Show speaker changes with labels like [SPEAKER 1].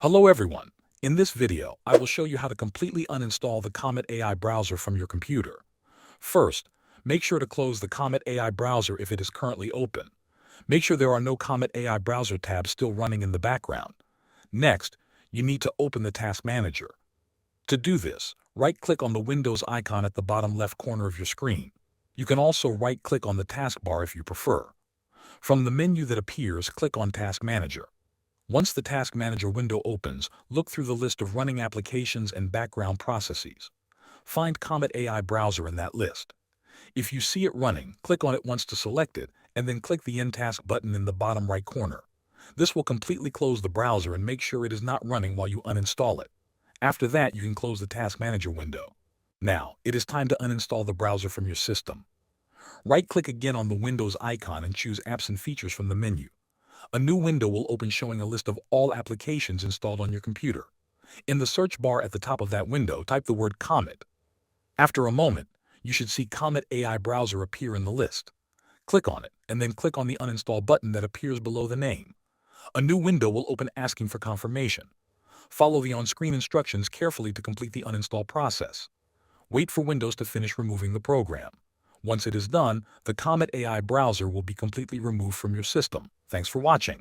[SPEAKER 1] Hello everyone. In this video, I will show you how to completely uninstall the Comet AI browser from your computer. First, make sure to close the Comet AI browser if it is currently open. Make sure there are no Comet AI browser tabs still running in the background. Next, you need to open the Task Manager. To do this, right-click on the Windows icon at the bottom left corner of your screen. You can also right-click on the taskbar if you prefer. From the menu that appears, click on Task Manager. Once the Task Manager window opens, look through the list of running applications and background processes. Find Comet AI Browser in that list. If you see it running, click on it once to select it, and then click the End Task button in the bottom right corner. This will completely close the browser and make sure it is not running while you uninstall it. After that, you can close the Task Manager window. Now, it is time to uninstall the browser from your system. Right-click again on the Windows icon and choose Apps and Features from the menu. A new window will open showing a list of all applications installed on your computer. In the search bar at the top of that window, type the word Comet. After a moment, you should see Comet AI Browser appear in the list. Click on it, and then click on the Uninstall button that appears below the name. A new window will open asking for confirmation. Follow the on-screen instructions carefully to complete the uninstall process. Wait for Windows to finish removing the program. Once it is done, the Comet AI Browser will be completely removed from your system. Thanks for watching.